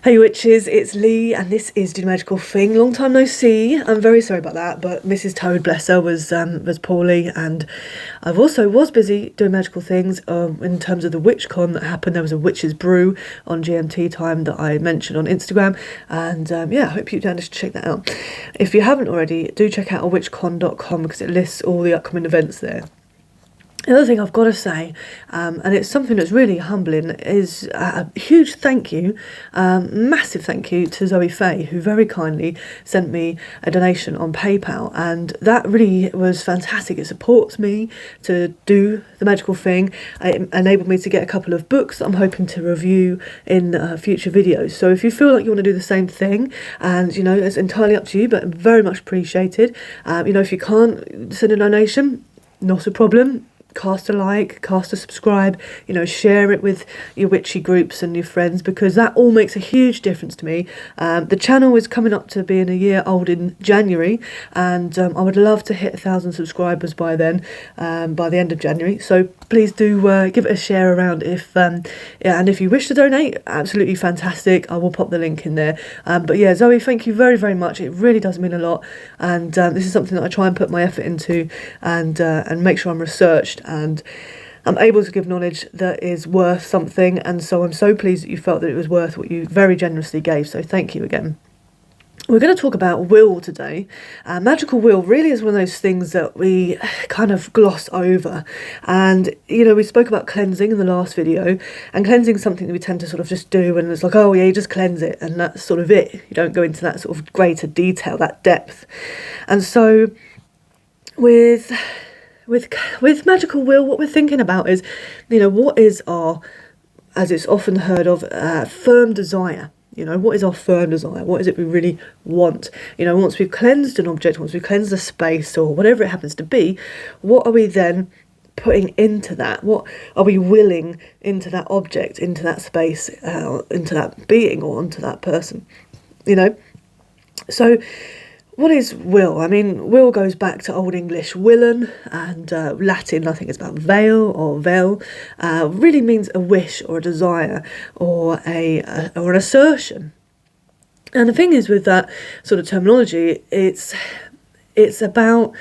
Hey witches, it's Lee and this is Do the Magical Thing. Long time no see. I'm very sorry about that, but Mrs. Toad, bless her, was poorly, and I've also was busy doing magical things in terms of the WitchCon that happened. There was a witch's brew on GMT time that I mentioned on Instagram, and I hope you managed to check that out. If you haven't already, do check out witchcon.com because it lists all the upcoming events there. The other thing I've got to say, and it's something that's really humbling, is a huge thank you, massive thank you to Zoe Faye, who very kindly sent me a donation on PayPal, and that really was fantastic. It supports me to do the magical thing. It enabled me to get a couple of books that I'm hoping to review in future videos. So if you feel like you want to do the same thing, and it's entirely up to you, but very much appreciated. If you can't send a donation, not a problem. Cast a like, cast a subscribe, share it with your witchy groups and your friends, because that all makes a huge difference to me. The channel is coming up to being a year old in January, and I would love to hit 1,000 subscribers by then, by the end of January. So please do give it a share around and if you wish to donate, absolutely fantastic. I will pop the link in there. But yeah, Zoe, thank you very, very much. It really does mean a lot, and this is something that I try and put my effort into, and make sure I'm researched and I'm able to give knowledge that is worth something. And so I'm so pleased that you felt that it was worth what you very generously gave. So thank you again. We're going to talk about will today. Magical will really is one of those things that we kind of gloss over. And, we spoke about cleansing in the last video, and cleansing is something that we tend to sort of just do, and it's like, oh yeah, you just cleanse it, and that's sort of it. You don't go into that sort of greater detail, that depth. And so with magical will, what we're thinking about is, what is our, as it's often heard of, firm desire. What is our firm desire? What is it we really want? Once we've cleansed an object, once we've cleansed a space or whatever it happens to be, what are we then putting into that? What are we willing into that object, into that space, into that being, or onto that person? So what is will? I mean, will goes back to Old English willen, and Latin, I think it's about veil or vel, really means a wish or a desire or an assertion. And the thing is, with that sort of terminology, it's about,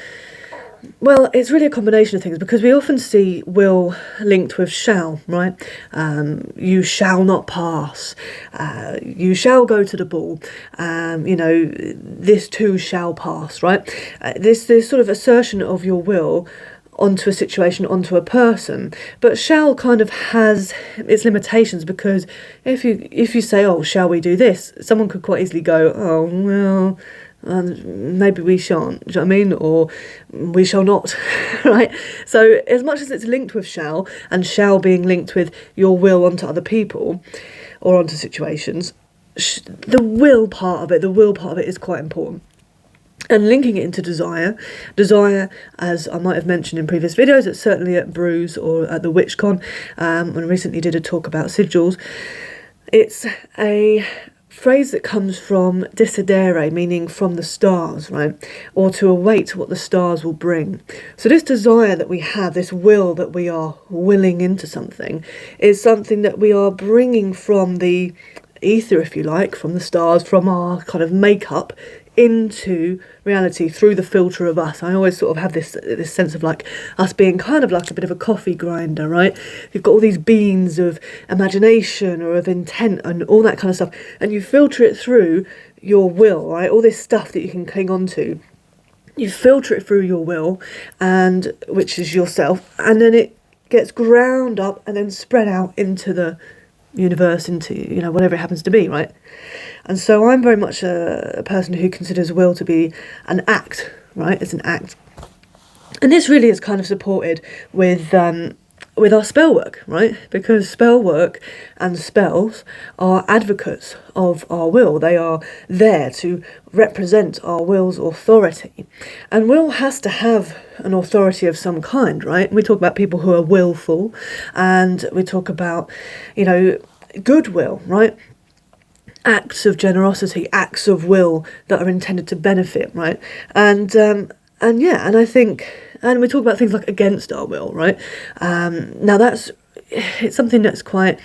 well, it's really a combination of things, because we often see will linked with shall, right? You shall not pass. You shall go to the ball. This too shall pass, right? This sort of assertion of your will onto a situation, onto a person. But shall kind of has its limitations, because if you say, oh, shall we do this? Someone could quite easily go, oh, well, maybe we shan't, do you know what I mean? Or we shall not, right? So as much as it's linked with shall, and shall being linked with your will onto other people or onto situations, the will part of it is quite important. And linking it into desire, as I might have mentioned in previous videos, it's certainly at Brews or at the WitchCon, when I recently did a talk about sigils, it's a phrase that comes from desidere, meaning from the stars, right? Or to await what the stars will bring. So this desire that we have, this will that we are willing into something, is something that we are bringing from the ether, if you like, from the stars, from our kind of makeup into reality through the filter of us. I always sort of have this sense of like us being kind of like a bit of a coffee grinder, right? You've got all these beans of imagination or of intent and all that kind of stuff, and you filter it through your will, right? All this stuff that you can cling on to, you filter it through your will, and which is yourself, and then it gets ground up and then spread out into the universe, into whatever it happens to be, right? And so I'm very much a person who considers will to be an act, right? It's an act, and this really is kind of supported with our spell work, right? Because spell work and spells are advocates of our will. They are there to represent our will's authority, and will has to have an authority of some kind, right? We talk about people who are willful, and we talk about goodwill, right? Acts of generosity, acts of will that are intended to benefit, right? And I think, and we talk about things like against our will, right? Now it's something that's quite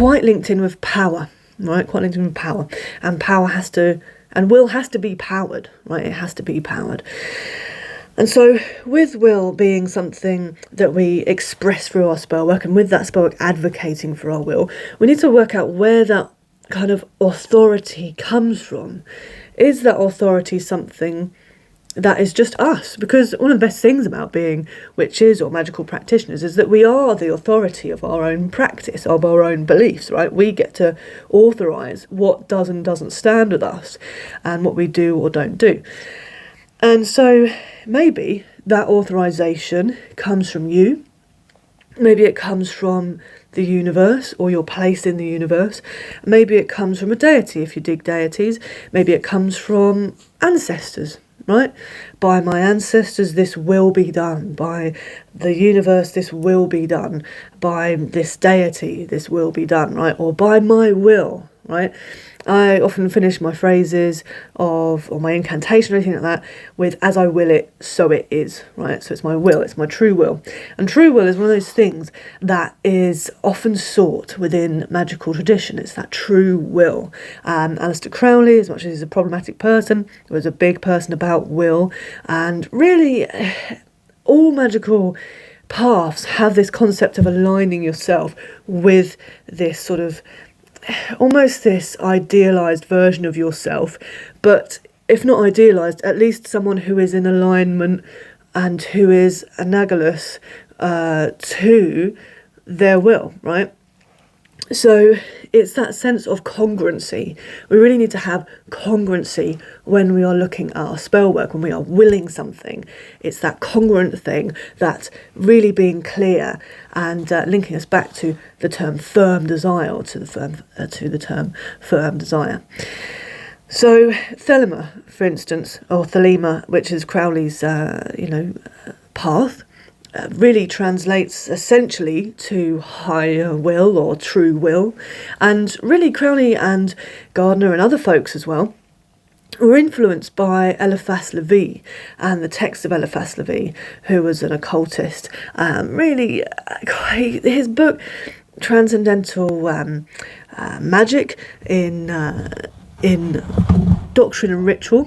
linked in with power, right? Quite linked with power. And power has to, and will has to be powered, right? It has to be powered. And so with will being something that we express through our spellwork, and with that spellwork advocating for our will, we need to work out where that kind of authority comes from. Is that authority something that is just us? Because one of the best things about being witches or magical practitioners is that we are the authority of our own practice, of our own beliefs, right? We get to authorise what does and doesn't stand with us, and what we do or don't do. And so maybe that authorization comes from you. Maybe it comes from the universe, or your place in the universe. Maybe it comes from a deity, if you dig deities. Maybe it comes from ancestors, right? By my ancestors, this will be done. By the universe, this will be done. By this deity, this will be done, right? Or by my will, right? I often finish my phrases or my incantation or anything like that with, as I will it, so it is, right? So it's my will, it's my true will. And true will is one of those things that is often sought within magical tradition. It's that true will. Aleister Crowley, as much as he's a problematic person, was a big person about will. And really, all magical paths have this concept of aligning yourself with this sort of almost this idealised version of yourself, but if not idealised, at least someone who is in alignment and who is analogous to their will, right? So it's that sense of congruency. We really need to have congruency when we are looking at our spell work, when we are willing something. It's that congruent thing, that really being clear and linking us back to the term firm desire, or to the term firm desire. So Thelema, for instance, or Thelema, which is Crowley's path, really translates essentially to higher will or true will. And really Crowley and Gardner and other folks as well were influenced by Eliphas Levi and the text of Eliphas Levi, who was an occultist. His book Transcendental Magic in Doctrine and Ritual,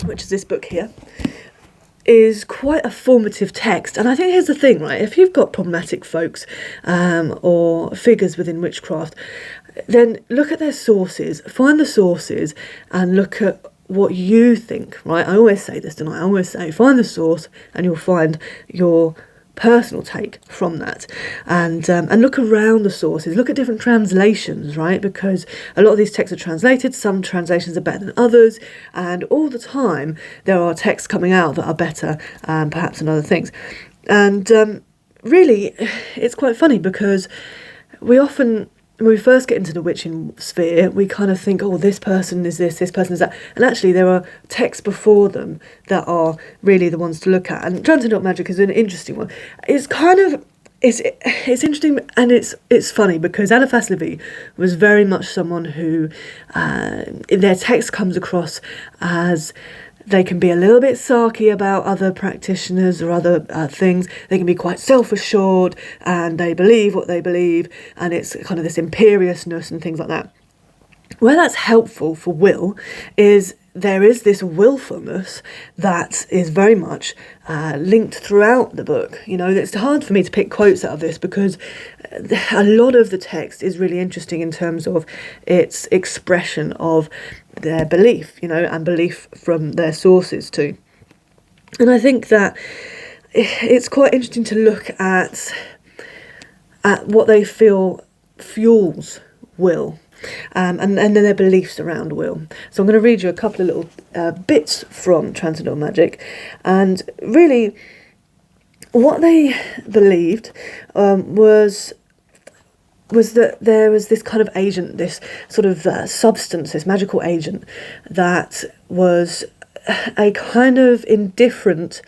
which is this book here, is quite a formative text. And I think here's the thing, right? If you've got problematic folks or figures within witchcraft, then look at their sources, find the sources and look at what you think, right? I always say this, don't I? I always say find the source and you'll find your personal take from that, and look around the sources, look at different translations, right? Because a lot of these texts are translated, some translations are better than others, and all the time there are texts coming out that are better perhaps than other things. And really it's quite funny because we often, when we first get into the witching sphere, we kind of think, oh, this person is this person is that. And actually there are texts before them that are really the ones to look at. And Transcendental Magic is an interesting one. It's kind of, it's interesting, and it's funny because Eliphas Levi was very much someone who, their text comes across as, they can be a little bit sarky about other practitioners or other things. They can be quite self-assured and they believe what they believe, and it's kind of this imperiousness and things like that. Where that's helpful for will is there is this willfulness that is very much linked throughout the book. You know, it's hard for me to pick quotes out of this because a lot of the text is really interesting in terms of its expression of their belief, you know, and belief from their sources too. And I think that it's quite interesting to look at what they feel fuels will. And then their beliefs around will. So I'm going to read you a couple of little bits from Transcendental Magic, and really what they believed was that there was this kind of agent, this sort of substance, this magical agent that was a kind of indifferent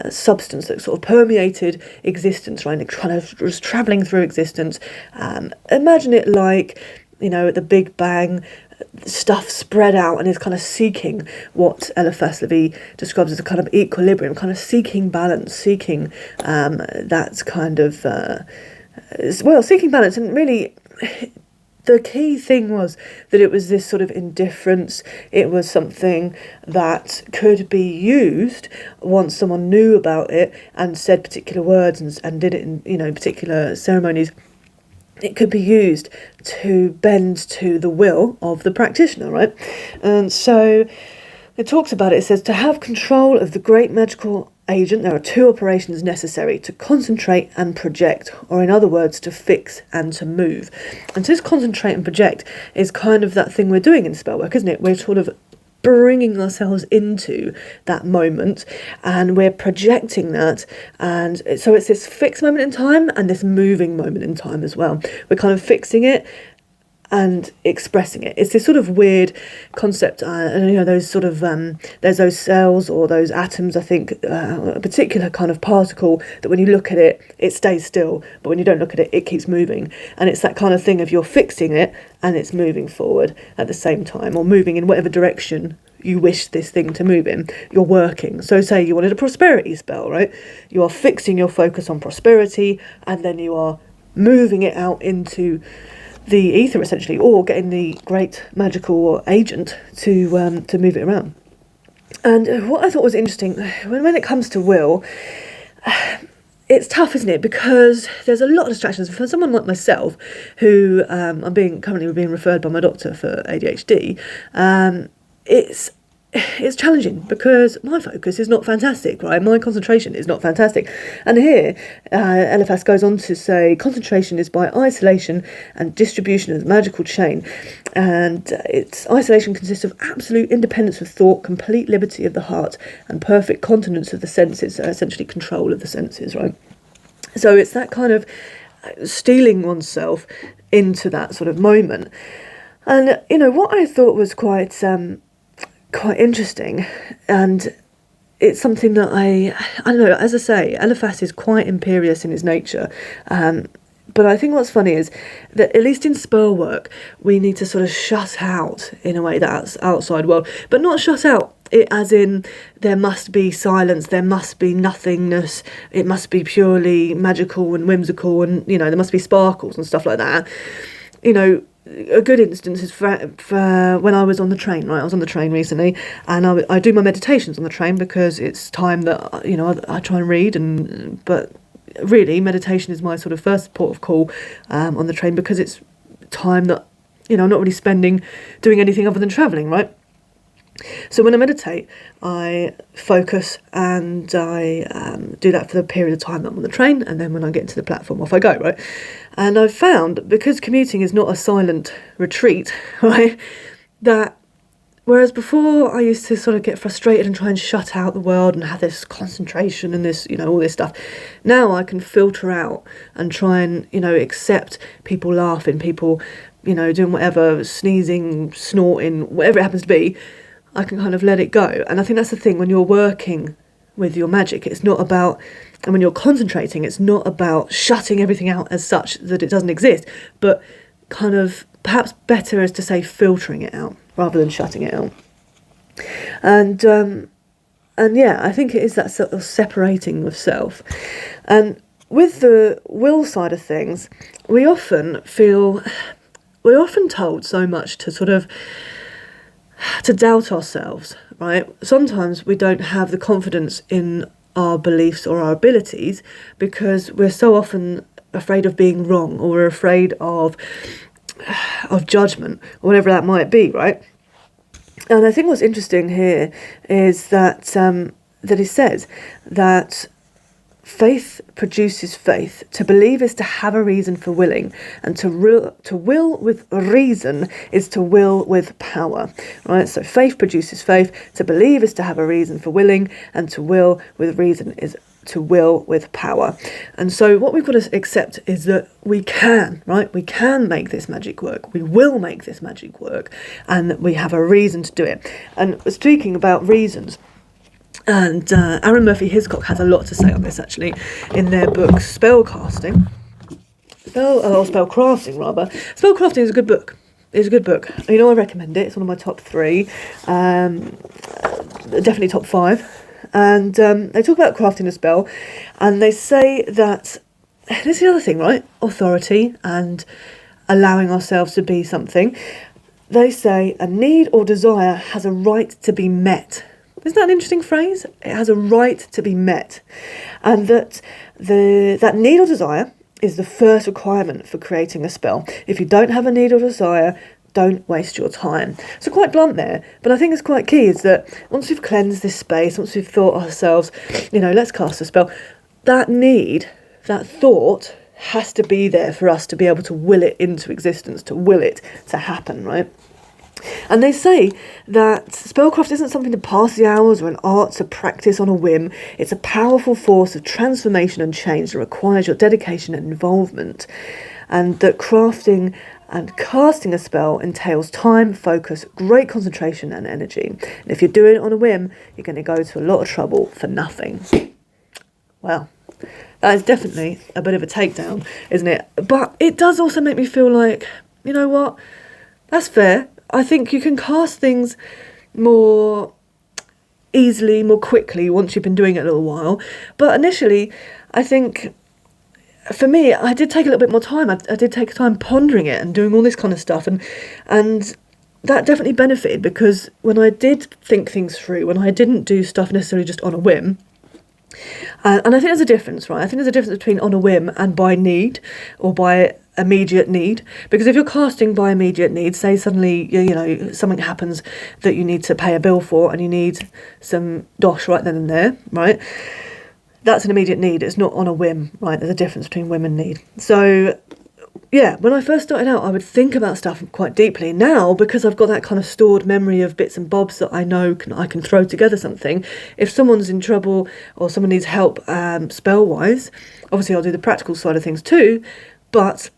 substance that sort of permeated existence, right? It kind of was travelling through existence. Imagine it like, you know, at the Big Bang, stuff spread out and is kind of seeking what Eliphas Levi describes as a kind of equilibrium, kind of seeking balance, seeking that kind of, seeking balance. And really, the key thing was that it was this sort of indifference. It was something that could be used once someone knew about it and said particular words and did it in, particular ceremonies. It could be used to bend to the will of the practitioner, right? And so it talks about it. It says, to have control of the great magical agent, there are two operations necessary: to concentrate and project, or in other words, to fix and to move. And so this concentrate and project is kind of that thing we're doing in Spellwork, isn't it? We're sort of bringing ourselves into that moment and we're projecting that, and so it's this fixed moment in time and this moving moment in time as well. We're kind of fixing it and expressing it. It's this sort of weird concept, and those sort of there's those cells or those atoms, I think, a particular kind of particle that when you look at it, it stays still, but when you don't look at it, it keeps moving. And it's that kind of thing of you're fixing it and it's moving forward at the same time, or moving in whatever direction you wish this thing to move in. You're working. So say you wanted a prosperity spell, right? You are fixing your focus on prosperity, and then you are moving it out into the ether, essentially, or getting the great magical agent to move it around. And what I thought was interesting, when it comes to will, it's tough, isn't it? Because there's a lot of distractions. For someone like myself, who I'm currently being referred by my doctor for ADHD, it's challenging because my focus is not fantastic, right? My concentration is not fantastic. And here, Eliphas goes on to say, concentration is by isolation and distribution of the magical chain. And its isolation consists of absolute independence of thought, complete liberty of the heart, and perfect continence of the senses, so essentially control of the senses, right? So it's that kind of stealing oneself into that sort of moment. And, what I thought was quite interesting, and it's something that I don't know, as I say, Eliphas is quite imperious in his nature, but I think what's funny is that at least in Spellwork we need to sort of shut out, in a way, that outside world, but not shut out it as in there must be silence, there must be nothingness, it must be purely magical and whimsical, and there must be sparkles and stuff like that. A good instance is for when I was on the train, right? I was on the train recently, and I do my meditations on the train because it's time that, I try and read, but really meditation is my sort of first port of call on the train, because it's time that, I'm not really doing anything other than travelling, right? So when I meditate, I focus and I do that for the period of time that I'm on the train, and then when I get into the platform, off I go, right? And I've found, because commuting is not a silent retreat, right, that whereas before I used to sort of get frustrated and try and shut out the world and have this concentration and this, all this stuff, now I can filter out and try and, accept people laughing, people, doing whatever, sneezing, snorting, whatever it happens to be. I can kind of let it go. And I think that's the thing, when you're working with your magic, it's not about, and when you're concentrating, it's not about shutting everything out as such that it doesn't exist, but kind of, perhaps better is to say, filtering it out rather than shutting it out. And yeah, I think it is that sort of separating of self. And with the will side of things, we're often told so much to doubt ourselves, right? Sometimes we don't have the confidence in our beliefs or our abilities because we're so often afraid of being wrong, or we're afraid of judgment, or whatever that might be, right? And I think what's interesting here is that that he says that faith produces faith. To believe is to have a reason for willing, and to will with reason is to will with power, right? So faith produces faith. To believe is to have a reason for willing, and to will with reason is to will with power. And so what we've got to accept is that we can, right? We can make this magic work. We will make this magic work, and we have a reason to do it. And speaking about reasons, and Aaron Murphy Hiscock has a lot to say on this, actually, in their book Spellcasting. Spellcrafting, rather. Spellcrafting is a good book. It's a good book. I recommend it. It's one of my top 3. Definitely top 5. And they talk about crafting a spell, and they say that, this is the other thing, right? Authority and allowing ourselves to be something. They say a need or desire has a right to be met. Isn't that an interesting phrase? It has a right to be met. And that that need or desire is the first requirement for creating a spell. If you don't have a need or desire, don't waste your time. So quite blunt there, but I think it's quite key is that once we've cleansed this space, once we've thought ourselves, let's cast a spell, that need, that thought has to be there for us to be able to will it into existence, to will it to happen, right? And they say that spellcraft isn't something to pass the hours or an art to practice on a whim. It's a powerful force of transformation and change that requires your dedication and involvement. And that crafting and casting a spell entails time, focus, great concentration and energy. And if you're doing it on a whim, you're going to go to a lot of trouble for nothing. Well, that is definitely a bit of a takedown, isn't it? But it does also make me feel like, you know what? That's fair. I think you can cast things more easily, more quickly once you've been doing it a little while. But initially, I think for me, I did take a little bit more time. I did take time pondering it and doing all this kind of stuff. And that definitely benefited because when I did think things through, when I didn't do stuff necessarily just on a whim, and I think there's a difference, right? I think there's a difference between on a whim and by need or by immediate need. Because if you're casting by immediate need, say suddenly, something happens that you need to pay a bill for and you need some dosh right then and there, right? That's an immediate need. It's not on a whim, right? There's a difference between whim and need. So, yeah, when I first started out, I would think about stuff quite deeply. Now, because I've got that kind of stored memory of bits and bobs that I know I can throw together something, if someone's in trouble or someone needs help spell-wise, obviously I'll do the practical side of things too, but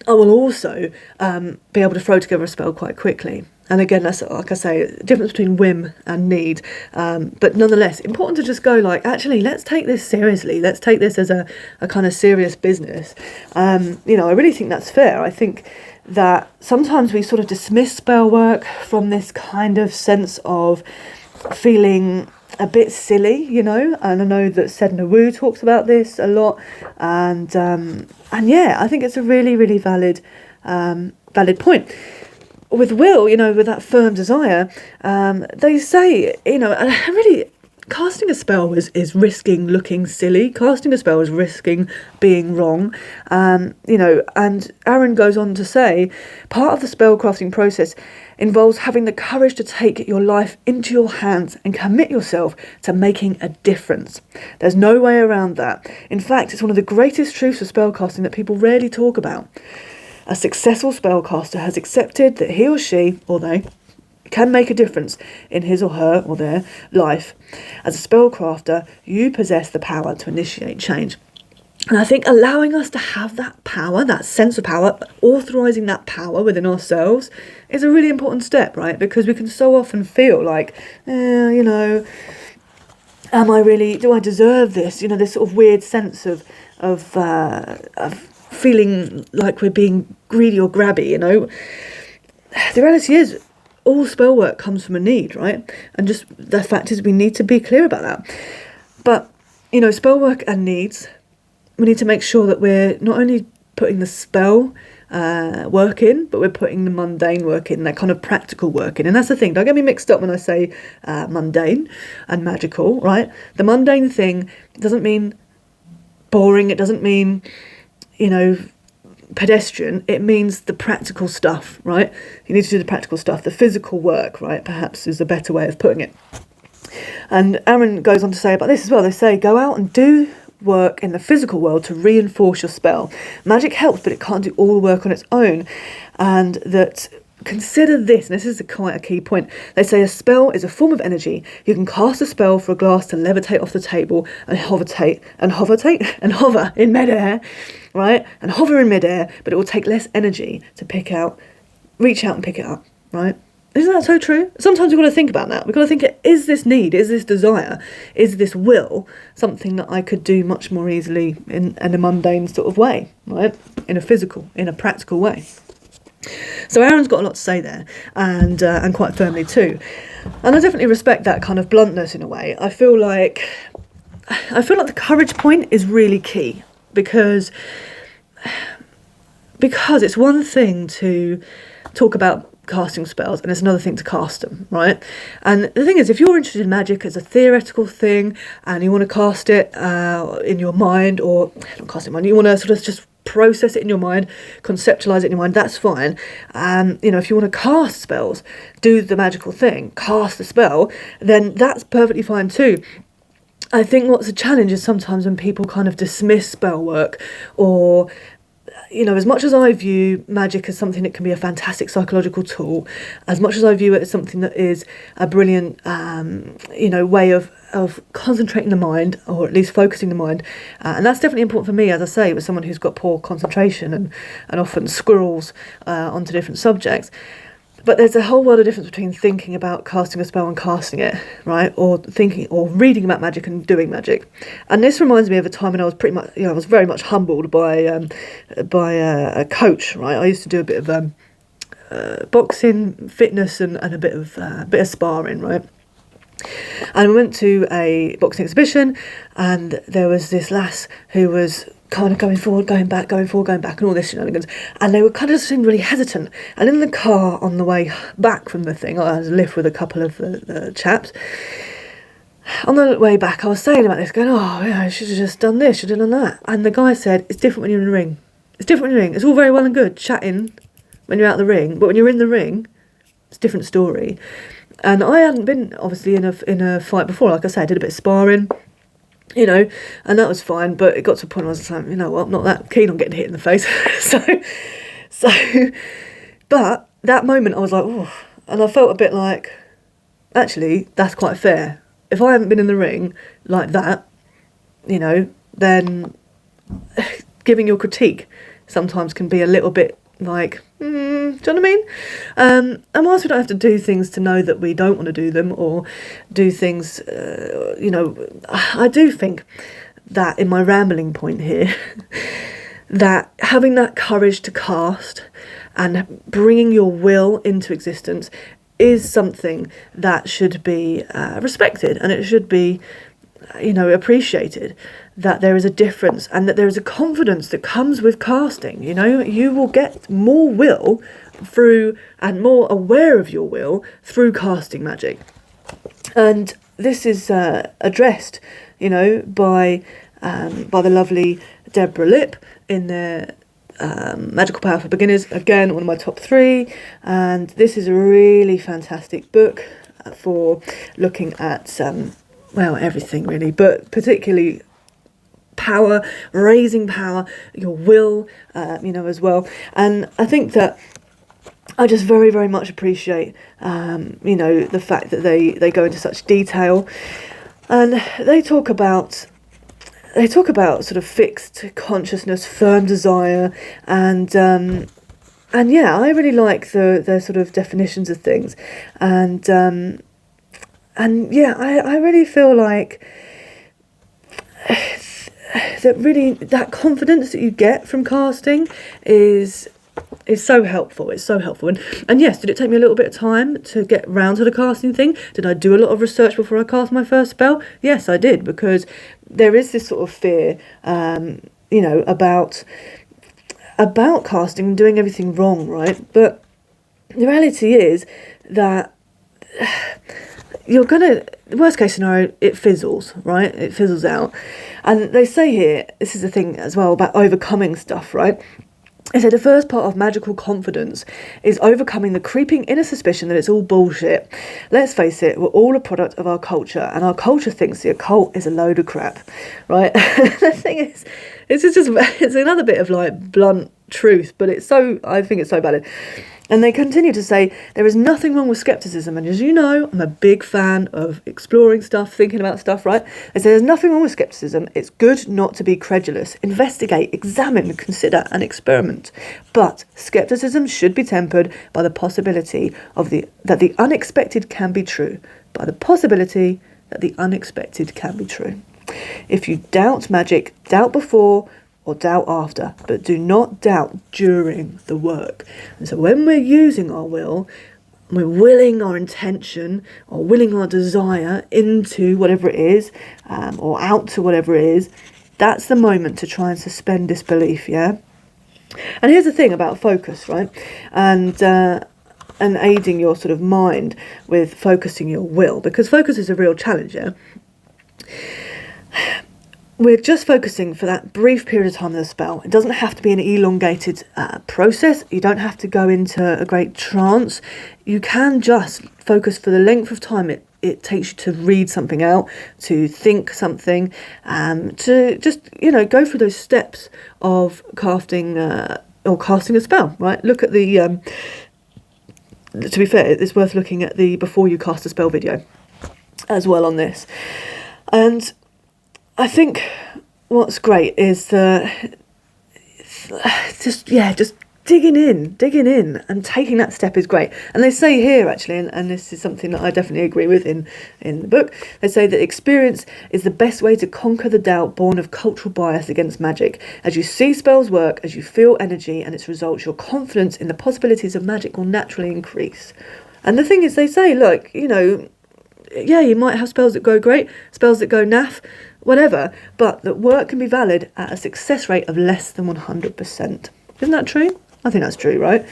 I will also be able to throw together a spell quite quickly. And again, that's, like I say, a difference between whim and need. But nonetheless, important to just go like, actually, let's take this seriously. Let's take this as a kind of serious business. I really think that's fair. I think that sometimes we sort of dismiss spell work from this kind of sense of feeling a bit silly, and I know that Sedna Wu talks about this a lot. And yeah, I think it's a really, really valid point. With will, with that firm desire, they say, really casting a spell is risking looking silly. Casting a spell is risking being wrong. And Aaron goes on to say, part of the spell crafting process involves having the courage to take your life into your hands and commit yourself to making a difference. There's no way around that. In fact, it's one of the greatest truths of spellcasting that people rarely talk about. A successful spellcaster has accepted that he or she, or they, can make a difference in his or her or their life. As a spellcrafter, you possess the power to initiate change. And I think allowing us to have that power, that sense of power, authorising that power within ourselves is a really important step, right? Because we can so often feel like, am I really, do I deserve this? This sort of weird sense of feeling like we're being greedy or grabby, The reality is, all spell work comes from a need, right? And just the fact is we need to be clear about that. But, spell work and needs, we need to make sure that we're not only putting the spell work in, but we're putting the mundane work in, that kind of practical work in. And that's the thing, don't get me mixed up when I say mundane and magical, right? The mundane thing doesn't mean boring, it doesn't mean pedestrian, it means the practical stuff, right? You need to do the practical stuff, the physical work, right? Perhaps is a better way of putting it. And Aaron goes on to say about this as well. They say, go out and do work in the physical world to reinforce your spell. Magic helps, but it can't do all the work on its own. And that consider this, and this is quite a key point. They say a spell is a form of energy. You can cast a spell for a glass to levitate off the table and hover in midair, right? And hover in midair, but it will take less energy to reach out and pick it up, right? Isn't that so true? Sometimes we've got to think about that. We've got to think, is this need, is this desire, is this will something that I could do much more easily in a mundane sort of way, right? In a practical way. So Aaron's got a lot to say there, and quite firmly too. And I definitely respect that kind of bluntness in a way. I feel like the courage point is really key, because because it's one thing to talk about casting spells and it's another thing to cast them, right? And the thing is, if you're interested in magic as a theoretical thing and you want to cast it in your mind, or not cast it in mind, you want to sort of just process it in your mind, conceptualize it in your mind, that's fine. If you want to cast spells, do the magical thing, cast the spell, then that's perfectly fine too. I think what's a challenge is sometimes when people kind of dismiss spell work, or as much as I view magic as something that can be a fantastic psychological tool, as much as I view it as something that is a brilliant, way of concentrating the mind, or at least focusing the mind, and that's definitely important for me, as I say, with someone who's got poor concentration and often squirrels onto different subjects. But there's a whole world of difference between thinking about casting a spell and casting it, right? Or thinking or reading about magic and doing magic. And this reminds me of a time when I was I was very much humbled by a coach, right? I used to do a bit of boxing, fitness, and a bit of sparring, right? And we went to a boxing exhibition, and there was this lass who was kind of going forward, going back, and all this shenanigans. And they were kind of seemed really hesitant. And in the car on the way back from the thing, I was lift with a couple of the chaps. On the way back, I was saying about this, going, oh, yeah, I should have just done this, should have done that. And the guy said, it's different when you're in the ring. It's different when you're in the ring. It's all very well and good chatting when you're out the ring, but when you're in the ring, it's a different story. And I hadn't been, obviously, in a fight before. Like I said, I did a bit of sparring, and that was fine, but it got to a point where I was like, you know what, I'm not that keen on getting hit in the face. But that moment I was like, oh, and I felt a bit like, actually, that's quite fair. If I haven't been in the ring like that, then giving your critique sometimes can be a little bit like, do you know what I mean? And whilst we don't have to do things to know that we don't want to do them, or do things, I do think that in my rambling point here, that having that courage to cast and bringing your will into existence is something that should be respected, and it should be appreciated, that there is a difference and that there is a confidence that comes with casting. You will get more will through, and more aware of your will through casting magic. And this is addressed, by the lovely Deborah Lipp in their Magical Power for Beginners, again, one of my top 3. And this is a really fantastic book for looking at everything really, but particularly power, raising power, your will, as well. And I think that I just very, very much appreciate, the fact that they go into such detail, and they talk about sort of fixed consciousness, firm desire, and yeah, I really like their sort of definitions of things, and yeah, I really feel like that confidence that you get from casting is so helpful. It's so helpful. And yes, did it take me a little bit of time to get round to the casting thing? Did I do a lot of research before I cast my first spell? Yes, I did, because there is this sort of fear, about casting and doing everything wrong, right? But the reality is that worst case scenario, it fizzles, right? It fizzles out. And they say here, this is the thing as well about overcoming stuff, right? They say the first part of magical confidence is overcoming the creeping inner suspicion that it's all bullshit. Let's face it, we're all a product of our culture, and our culture thinks the occult is a load of crap, right? The thing is, it's another bit of like blunt truth, but I think it's so valid. And they continue to say, there is nothing wrong with skepticism. And as you know, I'm a big fan of exploring stuff, thinking about stuff, right? They say there's nothing wrong with skepticism. It's good not to be credulous. Investigate, examine, consider, and experiment. But skepticism should be tempered by the possibility that the unexpected can be true. By the possibility that the unexpected can be true. If you doubt magic, doubt before or doubt after, but do not doubt during the work. And so when we're using our will, we're willing our intention or willing our desire into whatever it is, or out to whatever it is, that's the moment to try and suspend disbelief, yeah? And here's the thing about focus, right? And aiding your sort of mind with focusing your will, because focus is a real challenge, yeah? We're just focusing for that brief period of time of the spell. It doesn't have to be an elongated process. You don't have to go into a great trance. You can just focus for the length of time it takes you to read something out, to think something, to just, go through those steps of casting a spell, right? Look at the... to be fair, it's worth looking at the before you cast a spell video as well on this. And I think what's great is just digging in and taking that step is great. And they say here, actually, and this is something that I definitely agree with in the book, they say that experience is the best way to conquer the doubt born of cultural bias against magic. As you see spells work, as you feel energy and its results, your confidence in the possibilities of magic will naturally increase. And the thing is, they say, look, yeah, you might have spells that go great, spells that go naff, whatever, but that work can be valid at a success rate of less than 100%. Isn't that true? I think that's true, right?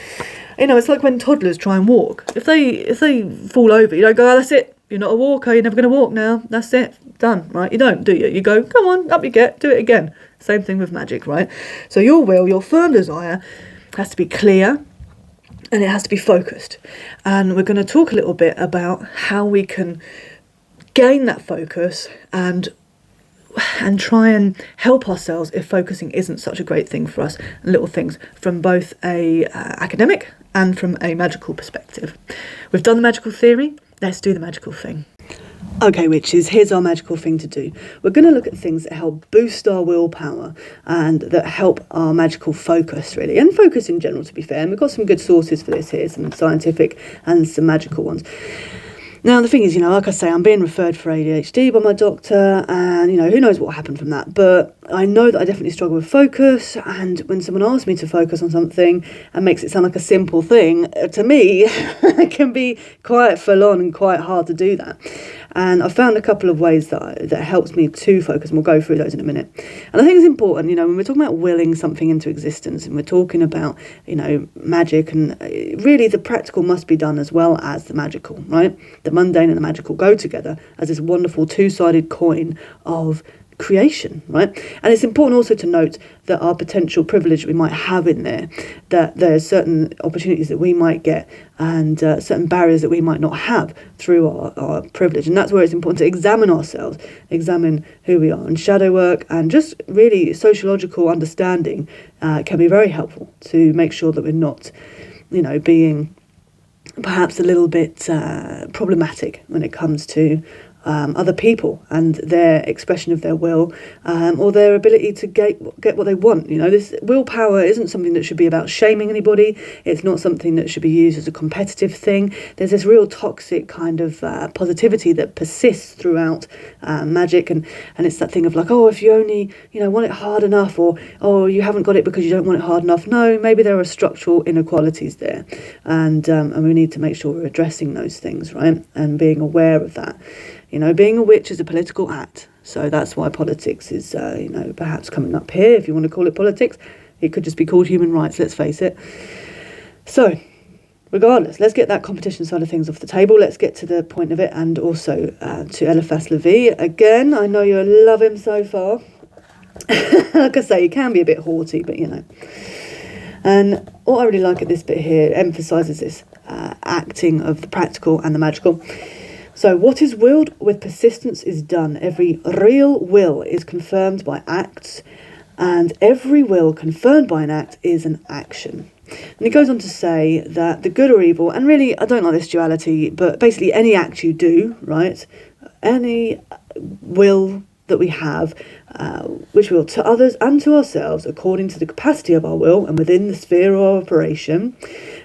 It's like when toddlers try and walk. If they fall over, you don't go, oh, that's it, you're not a walker, you're never going to walk now, that's it, done, right? You don't, do you? You go, come on, up you get, do it again. Same thing with magic, right? So your will, your firm desire, has to be clear, and it has to be focused. And we're going to talk a little bit about how we can gain that focus and try and help ourselves if focusing isn't such a great thing for us. Little things from both a academic and from a magical perspective. We've done the magical theory, let's do the magical thing. Okay, witches, here's our magical thing to do. We're going to look at things that help boost our willpower and that help our magical focus, really. And focus in general, to be fair. And we've got some good sources for this here, some scientific and some magical ones. Now, the thing is, like I say, I'm being referred for ADHD by my doctor, and, who knows what happened from that. But I know that I definitely struggle with focus, and when someone asks me to focus on something and makes it sound like a simple thing, to me, it can be quite full on and quite hard to do that. And I've found a couple of ways that helps me to focus, and we'll go through those in a minute. And I think it's important, when we're talking about willing something into existence, and we're talking about, magic, and really the practical must be done as well as the magical, right? The mundane and the magical go together as this wonderful two-sided coin of creation, right? And it's important also to note that our potential privilege we might have in there, that there's certain opportunities that we might get and certain barriers that we might not have through our privilege. And that's where it's important to examine ourselves, examine who we are. And shadow work and just really sociological understanding can be very helpful to make sure that we're not, being perhaps a little bit problematic when it comes to other people and their expression of their will, or their ability to get what they want. This willpower isn't something that should be about shaming anybody. It's not something that should be used as a competitive thing. There's this real toxic kind of positivity that persists throughout magic, and it's that thing of like, oh, if you only want it hard enough, or oh, you haven't got it because you don't want it hard enough. No, maybe there are structural inequalities there, and we need to make sure we're addressing those things, right, and being aware of that. Being a witch is a political act. So that's why politics is, perhaps coming up here, if you want to call it politics. It could just be called human rights, let's face it. So, regardless, let's get that competition side of things off the table. Let's get to the point of it, and also to Eliphas Levi. Again, I know you love him so far. Like I say, he can be a bit haughty, but And what I really like at this bit here emphasises this acting of the practical and the magical. So what is willed with persistence is done. Every real will is confirmed by acts, and every will confirmed by an act is an action. And he goes on to say that the good or evil, and really I don't like this duality, but basically any act you do, right, any will that we have, which will to others and to ourselves according to the capacity of our will and within the sphere of operation.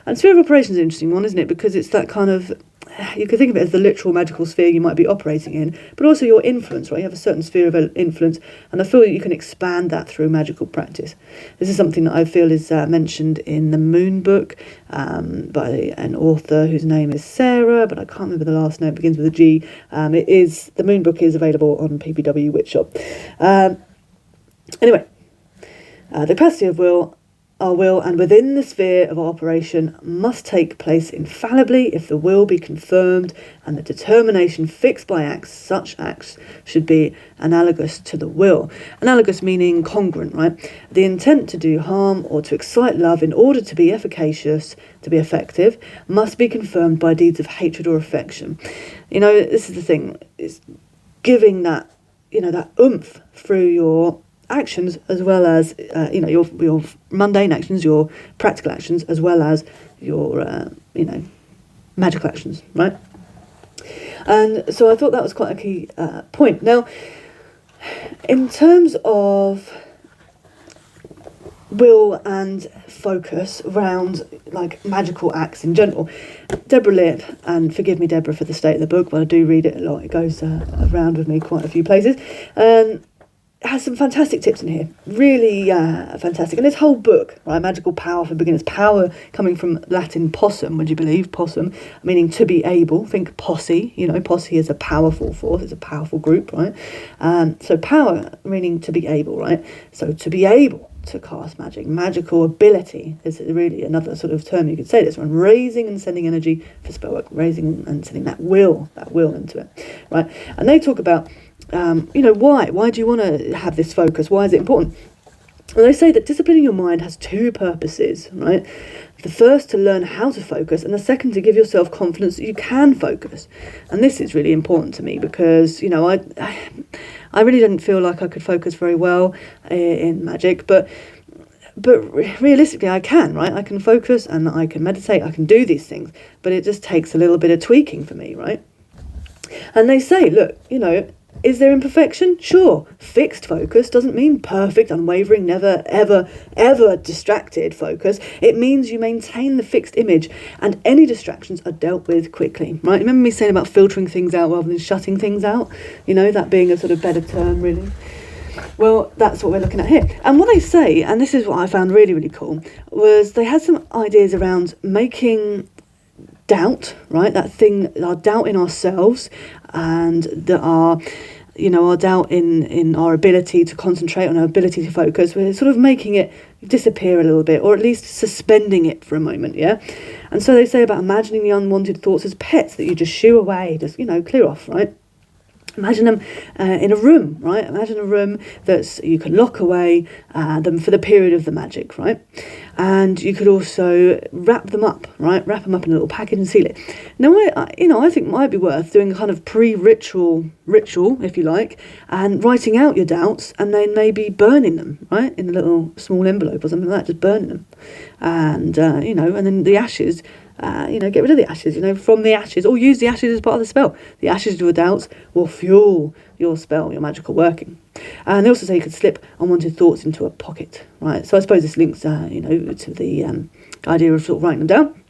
And sphere of operation is an interesting one, isn't it? Because it's that kind of, you could think of it as the literal magical sphere you might be operating in, but also your influence, right? You have a certain sphere of influence, and I feel that you can expand that through magical practice. This is something that I feel is mentioned in the Moon book by an author whose name is Sarah, but I can't remember the last name. It begins with a G. The Moon book is available on PPW Witch Shop. Anyway, the capacity of will our will, and within the sphere of operation, must take place infallibly if the will be confirmed and the determination fixed by acts. Such acts should be analogous to the will. Analogous meaning congruent, right? The intent to do harm or to excite love in order to be efficacious, to be effective, must be confirmed by deeds of hatred or affection. This is the thing, it's giving that, that oomph through your actions, as well as your mundane actions, your practical actions, as well as your magical actions, right? And so I thought that was quite a key point. Now, in terms of will and focus around like magical acts in general, Deborah Lip, and forgive me Deborah for the state of the book, but I do read it a lot, it goes around with me quite a few places, has some fantastic tips in here, really fantastic. And this whole book, right, Magical Power for Beginners, power coming from Latin possum, would you believe, possum, meaning to be able, think posse, posse is a powerful force, it's a powerful group, right? So power meaning to be able, right? So to be able to cast magic, magical ability is really another sort of term you could say this one, raising and sending energy for spellwork, raising and sending that will into it, right? And they talk about why do you want to have this focus? Why is it important? Well, they say that disciplining your mind has two purposes, right? The first, to learn how to focus, and the second, to give yourself confidence that you can focus. And this is really important to me because, I really didn't feel like I could focus very well in magic, but realistically I can, right? I can focus and I can meditate, I can do these things, but it just takes a little bit of tweaking for me, right? And they say, look, is there imperfection? Sure. Fixed focus doesn't mean perfect, unwavering, never, ever, ever distracted focus. It means you maintain the fixed image and any distractions are dealt with quickly, right? Remember me saying about filtering things out rather than shutting things out? That being a sort of better term, really. Well, that's what we're looking at here. And what they say, and this is what I found really, really cool, was they had some ideas around making doubt, right? That thing, our doubt in ourselves and our doubt in our ability to concentrate, on our ability to focus. We're sort of making it disappear a little bit, or at least suspending it for a moment, yeah? And so they say about imagining the unwanted thoughts as pets that you just shoo away, just, clear off, right? Imagine them in a room, right? Imagine a room that you can lock away them for the period of the magic, right? And you could also wrap them up, right? Wrap them up in a little package and seal it. Now, I think it might be worth doing a kind of pre-ritual, if you like, and writing out your doubts and then maybe burning them, right? In a little small envelope or something like that, just burning them. And, and then the ashes, get rid of the ashes, from the ashes, or use the ashes as part of the spell. The ashes of your doubts will fuel your spell, your magical working. And they also say you could slip unwanted thoughts into a pocket, right? So I suppose this links, to the idea of sort of writing them down.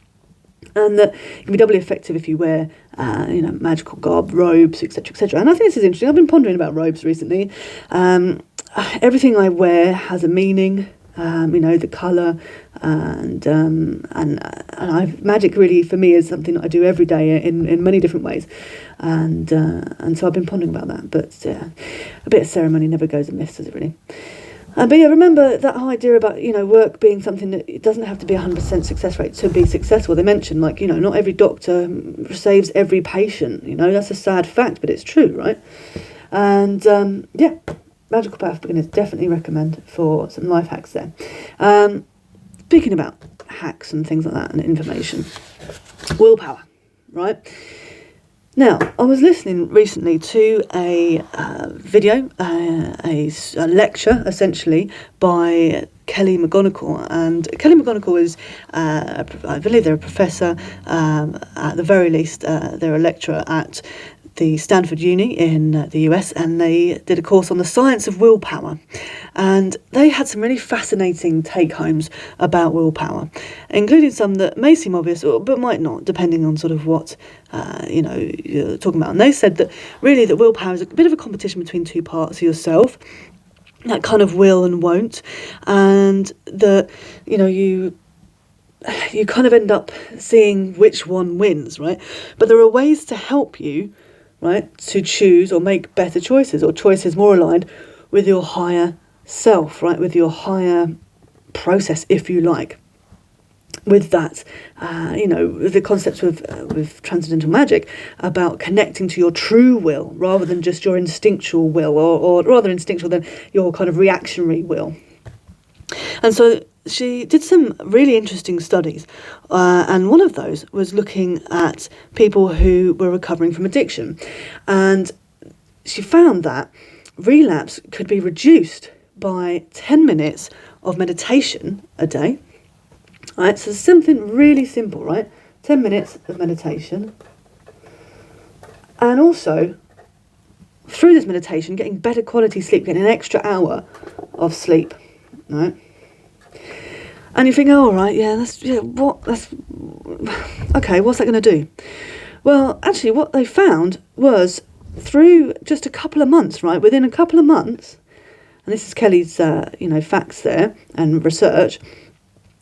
And that it can be doubly effective if you wear, magical garb, robes, etc., etc. And I think this is interesting. I've been pondering about robes recently. Everything I wear has a meaning. The colour and magic really for me is something that I do every day in many different ways, and so I've been pondering about that. But a bit of ceremony never goes amiss, does it really? But yeah, remember that whole idea about work being something that it doesn't have to be 100% success rate to be successful. They mentioned not every doctor saves every patient. That's a sad fact, but it's true, right? And Magical Power for Beginners, definitely recommend for some life hacks there. Speaking about hacks and things like that and information, willpower, right? Now, I was listening recently to a video, a lecture, essentially, by Kelly McGonigal. And Kelly McGonigal is, I believe they're a professor, at the very least, they're a lecturer at the Stanford Uni in the US, and they did a course on the science of willpower. And they had some really fascinating take-homes about willpower, including some that may seem obvious, but might not, depending on sort of what, you're talking about. And they said that really that willpower is a bit of a competition between two parts of yourself, that kind of will and won't, and that, you kind of end up seeing which one wins, right? But there are ways to help you, right, to choose or make better choices, or choices more aligned with your higher self, right, with your higher process, if you like, with that, the concepts with transcendental magic about connecting to your true will rather than just your instinctual will, or rather instinctual than your kind of reactionary will. And so she did some really interesting studies, and one of those was looking at people who were recovering from addiction. And she found that relapse could be reduced by 10 minutes of meditation a day. Right, so something really simple, right? 10 minutes of meditation. And also, through this meditation, getting better quality sleep, getting an extra hour of sleep, right? And you think, oh, right, okay, what's that going to do? Well, actually, what they found was through just a couple of months, right? Within a couple of months, and this is Kelly's, facts there and research.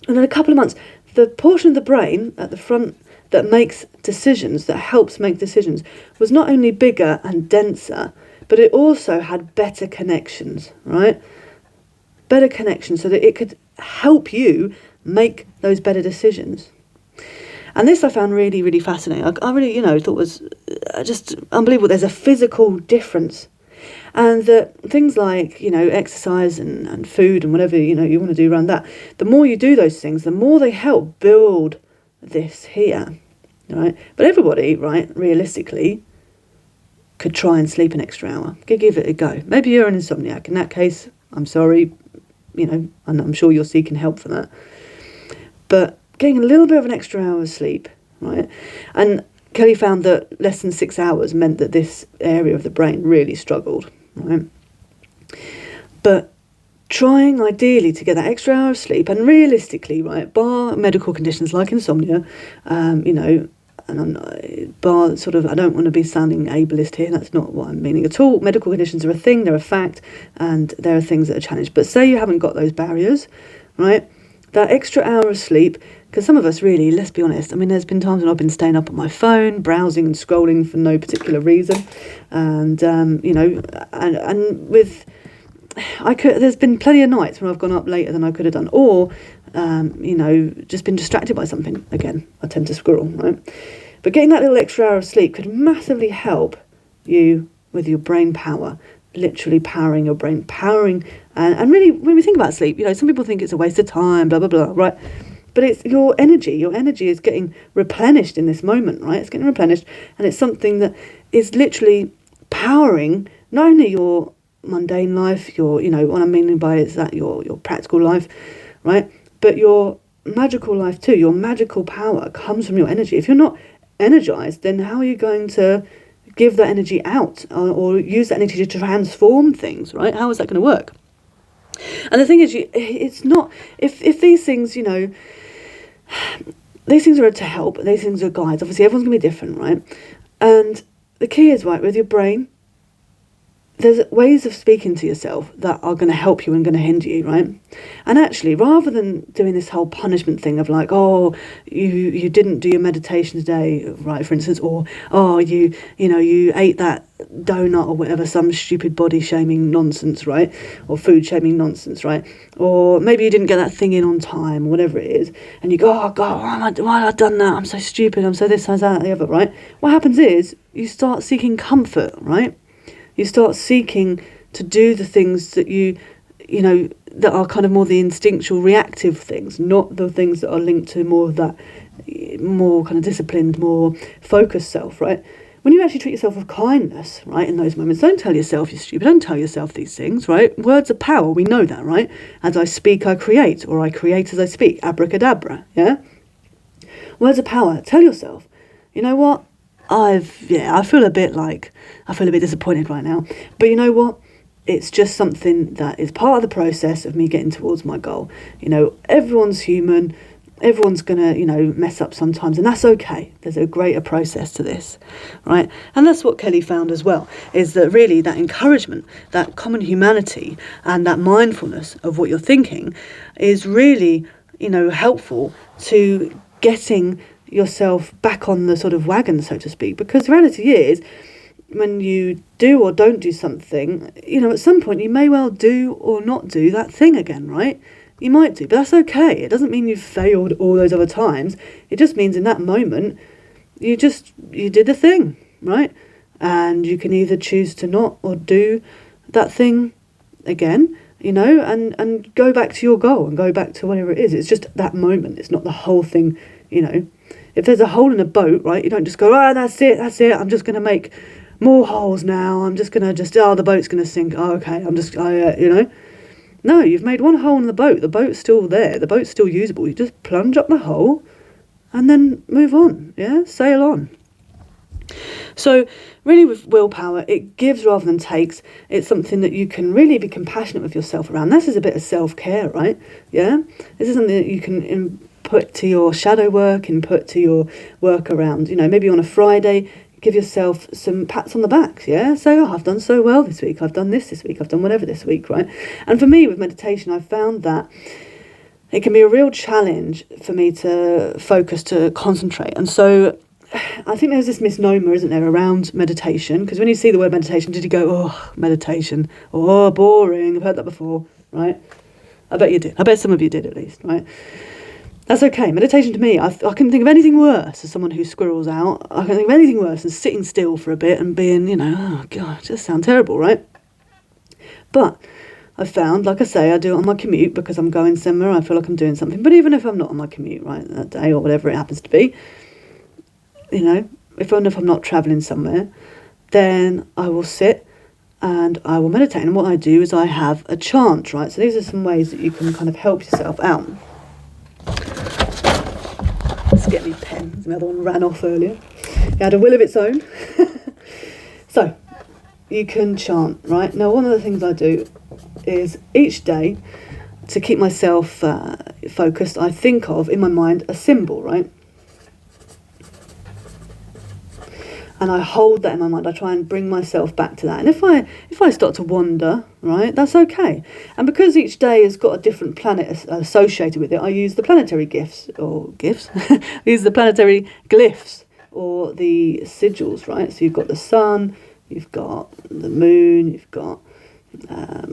And in a couple of months, the portion of the brain at the front that makes decisions, that helps make decisions, was not only bigger and denser, but it also had better connections, right? Better connections so that it could help you make those better decisions. And this I found really, really fascinating. I really, thought was just unbelievable. There's a physical difference. And that things like, exercise and food and whatever, you want to do around that, the more you do those things, the more they help build this here, right? But everybody, right, realistically, could try and sleep an extra hour. Could give it a go. Maybe you're an insomniac. In that case, I'm sorry, and I'm sure you're seeking help for that. But getting a little bit of an extra hour of sleep, right? And Kelly found that less than 6 hours meant that this area of the brain really struggled, right? But trying ideally to get that extra hour of sleep, and realistically, right, bar medical conditions like insomnia, and bar sort of, I don't want to be sounding ableist here, that's not what I'm meaning at all. Medical conditions are a thing, they're a fact, and there are things that are challenged. But say you haven't got those barriers, right, that extra hour of sleep, because some of us really, let's be honest, there's been times when I've been staying up on my phone, browsing and scrolling for no particular reason, and there's been plenty of nights when I've gone up later than I could have done, or just been distracted by something. Again, I tend to squirrel, right? But getting that little extra hour of sleep could massively help you with your brain power, literally powering your brain, and really, when we think about sleep, some people think it's a waste of time, blah, blah, blah, right? But it's your energy is getting replenished in this moment, right? It's getting replenished, and it's something that is literally powering not only your mundane life, what I'm meaning by is that your practical life, right? But your magical life too. Your magical power comes from your energy. If you're not energized, then how are you going to give that energy out or use that energy to transform things, right? How is that going to work? And the thing is, it's not, if these things, these things are to help, these things are guides. Obviously, everyone's going to be different, right? And the key is, right, with your brain, there's ways of speaking to yourself that are going to help you and going to hinder you, right? And actually, rather than doing this whole punishment thing of like, oh, you didn't do your meditation today, right, for instance, or, oh, you ate that donut or whatever, some stupid body shaming nonsense, right? Or food shaming nonsense, right? Or maybe you didn't get that thing in on time, or whatever it is, and you go, oh God, why have I done that? I'm so stupid, I'm so this, so that, the other, right? What happens is you start seeking comfort, right? You start seeking to do the things that that are kind of more the instinctual reactive things, not the things that are linked to more of that more kind of disciplined, more focused self, right? When you actually treat yourself with kindness, right, in those moments, don't tell yourself you're stupid, don't tell yourself these things, right? Words are power, we know that, right? As I speak, I create, or I create as I speak, abracadabra, yeah? Words are power. Tell yourself, you know what? I feel a bit disappointed right now, but you know what? It's just something that is part of the process of me getting towards my goal. Everyone's human, everyone's gonna, mess up sometimes, and that's okay. There's a greater process to this, right? And that's what Kelly found as well, is that really that encouragement, that common humanity, and that mindfulness of what you're thinking is really, helpful to getting yourself back on the sort of wagon, so to speak, because the reality is, when you do or don't do something, at some point you may well do or not do that thing again, right? You might do, but that's okay. It doesn't mean you've failed all those other times. It just means in that moment, you did the thing, right? And you can either choose to not or do that thing again, and go back to your goal and go back to whatever it is. It's just that moment. It's not the whole thing, If there's a hole in a boat, right, you don't just go, that's it, I'm just going to make more holes now. I'm just going to the boat's going to sink. Oh, okay, No, you've made one hole in the boat. The boat's still there. The boat's still usable. You just plunge up the hole and then move on, sail on. So really with willpower, it gives rather than takes. It's something that you can really be compassionate with yourself around. This is a bit of self-care, right? Yeah? This is something that you can input to your shadow work, input to your work around, maybe on a Friday, give yourself some pats on the back, Say, I've done so well this week, I've done this week, I've done whatever this week, right? And for me, with meditation, I've found that it can be a real challenge for me to focus, to concentrate. And so I think there's this misnomer, isn't there, around meditation? Because when you see the word meditation, did you go, oh, meditation, oh, boring, I've heard that before, right? I bet you did. I bet some of you did at least, right? That's okay. Meditation to me, I couldn't think of anything worse as someone who squirrels out. I can't think of anything worse than sitting still for a bit and being, oh, God, it just sounds terrible, right? But I found, like I say, I do it on my commute because I'm going somewhere, I feel like I'm doing something. But even if I'm not on my commute, right, that day or whatever it happens to be, if I'm not travelling somewhere, then I will sit and I will meditate. And what I do is I have a chant, right? So these are some ways that you can kind of help yourself out. Let's get me a pen. There's another one ran off earlier. It had a will of its own. So, you can chant, right? Now, one of the things I do is each day, to keep myself focused, I think of, in my mind, a symbol, right? And I hold that in my mind. I try and bring myself back to that. And if I start to wander, right, that's okay. And because each day has got a different planet associated with it, I use the planetary glyphs, I use the planetary glyphs, or the sigils, right? So you've got the sun, you've got the moon, you've got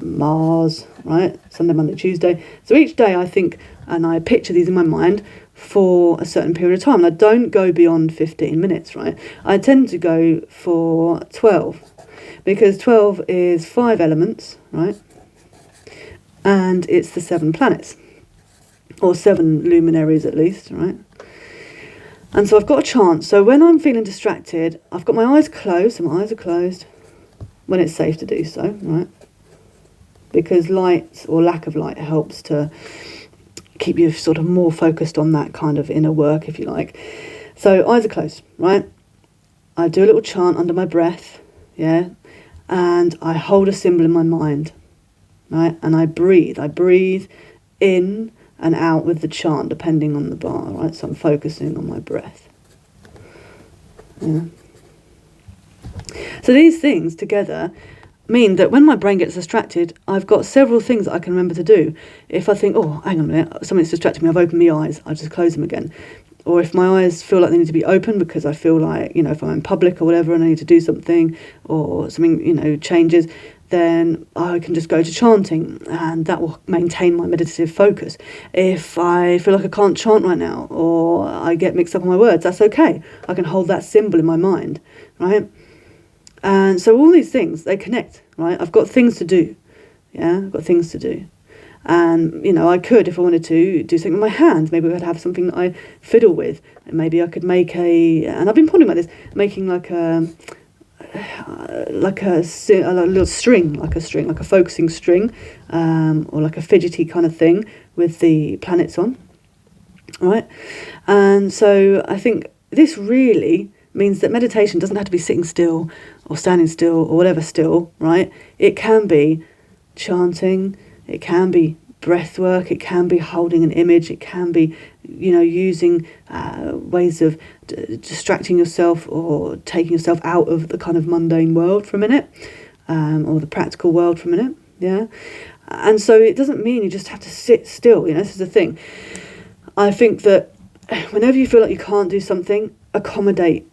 Mars, right? Sunday, Monday, Tuesday. So each day I think, and I picture these in my mind for a certain period of time. And I don't go beyond 15 minutes, right? I tend to go for 12, because 12 is 5 elements, right? And it's the 7 planets, or 7 luminaries at least, right? And so I've got a chant. So when I'm feeling distracted, I've got my eyes closed, so my eyes are closed when it's safe to do so, right? Because light or lack of light helps to keep you sort of more focused on that kind of inner work, if you like. So eyes are closed, right? I do a little chant under my breath, and I hold a symbol in my mind, right? And I breathe in and out with the chant, depending on the bar, right? So I'm focusing on my breath. Yeah. So these things together mean that when my brain gets distracted, I've got several things that I can remember to do. If I think, oh, hang on a minute, something's distracting me, I've opened my eyes, I just close them again. Or if my eyes feel like they need to be open because I feel like, if I'm in public or whatever and I need to do something, or something, changes, then I can just go to chanting, and that will maintain my meditative focus. If I feel like I can't chant right now, or I get mixed up on my words, that's okay. I can hold that symbol in my mind, right? And so all these things, they connect, right? I've got things to do, I've got things to do. And, I could, if I wanted to, do something with my hands. Maybe I'd have something that I fiddle with. And maybe I could make and I've been pondering about this, making like a little string, like a focusing string, or like a fidgety kind of thing with the planets on, right? And so I think this really means that meditation doesn't have to be sitting still or standing still or whatever still, right? It can be chanting, it can be breath work, it can be holding an image, it can be, using ways of distracting yourself or taking yourself out of the kind of mundane world for a minute, or the practical world for a minute, And so it doesn't mean you just have to sit still, this is the thing. I think that whenever you feel like you can't do something, accommodate,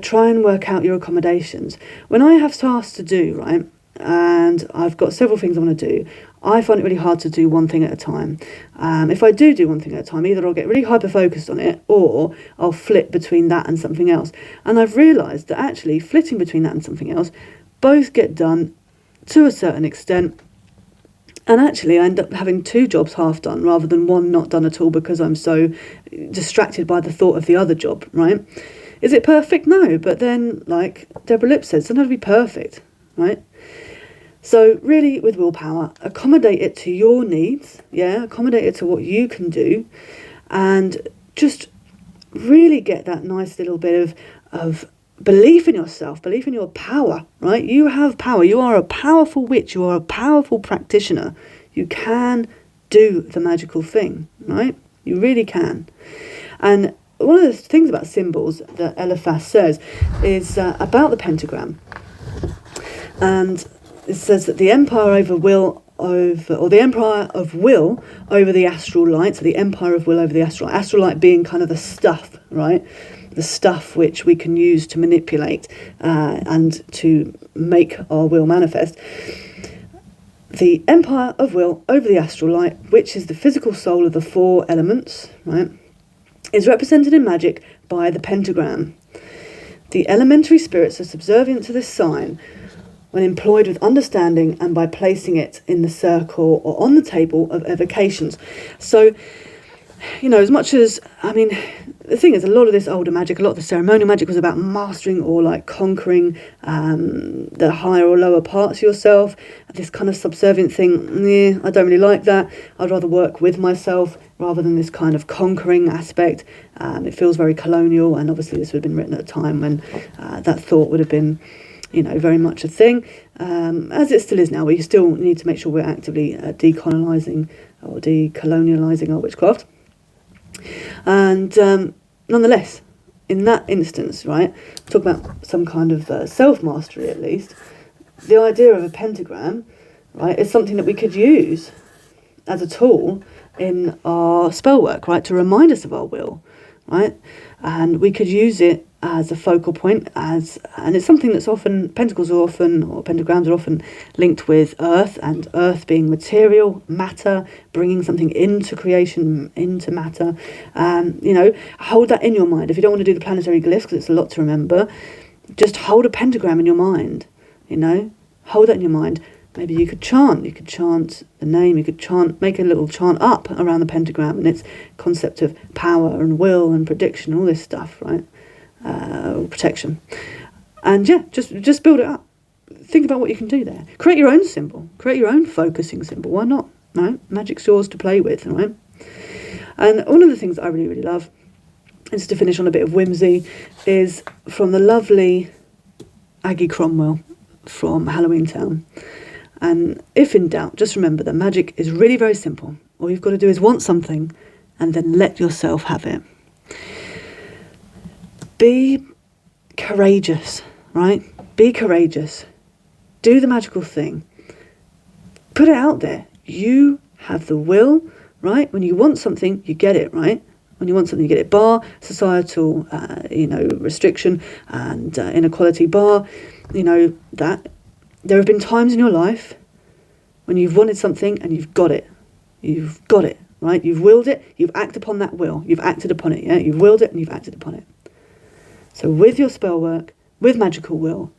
try and work out your accommodations. When I have tasks to do, right, and I've got several things I want to do, I find it really hard to do one thing at a time. If I do one thing at a time, either I'll get really hyper-focused on it, or I'll flip between that and something else. And I've realised that actually flitting between that and something else both get done to a certain extent, and actually I end up having 2 jobs half done rather than one not done at all because I'm so distracted by the thought of the other job, right? Is it perfect? No, but then, like Deborah Lipp said, it's not going to be perfect, right? So really, with willpower, accommodate it to your needs, accommodate it to what you can do, and just really get that nice little bit of belief in yourself, belief in your power, right? You have power. You are a powerful witch. You are a powerful practitioner. You can do the magical thing, right? You really can. And one of the things about symbols that Eliphas says is about the pentagram. And it says that the empire of will over the astral light, so the empire of will over the astral light being kind of the stuff, right? The stuff which we can use to manipulate and to make our will manifest. The empire of will over the astral light, which is the physical soul of the 4 elements, right, is represented in magic by the pentagram. The elementary spirits are subservient to this sign when employed with understanding and by placing it in the circle or on the table of evocations. So, as much as, the thing is, a lot of this older magic, a lot of the ceremonial magic was about mastering or like conquering the higher or lower parts of yourself. This kind of subservient thing, I don't really like that. I'd rather work with myself rather than this kind of conquering aspect. It feels very colonial, and obviously this would have been written at a time when that thought would have been very much a thing, as it still is now. We still need to make sure we're actively decolonizing or decolonializing our witchcraft. And nonetheless, in that instance, right, talk about some kind of self-mastery at least, the idea of a pentagram, right, is something that we could use as a tool in our spellwork, right, to remind us of our will, right, and we could use it as a focal point, and it's something that's often, pentagrams are often linked with earth, and earth being material, matter, bringing something into creation, into matter. Hold that in your mind. If you don't want to do the planetary glyphs, because it's a lot to remember, just hold a pentagram in your mind, hold that in your mind. Maybe you could chant the name, you could make a little chant up around the pentagram and its concept of power and will and prediction, all this stuff, right? Protection. And just build it up. Think about what you can do there. Create your own symbol. Create your own focusing symbol. Why not? Right? Magic's yours to play with, right? And one of the things that I really, really love, and just to finish on a bit of whimsy, is from the lovely Aggie Cromwell from Halloween Town. And if in doubt, just remember that magic is really very simple. All you've got to do is want something and then let yourself have it. Be courageous, right? Be courageous. Do the magical thing. Put it out there. You have the will, right? When you want something, you get it, right? When you want something, you get it. Bar societal, restriction and inequality. Bar, that. There have been times in your life when you've wanted something and you've got it. You've got it, right? You've willed it. You've acted upon that will. You've acted upon it, yeah? You've willed it and you've acted upon it. So with your spell work, with magical will,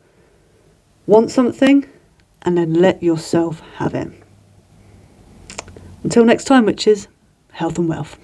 want something and then let yourself have it. Until next time, witches, health and wealth.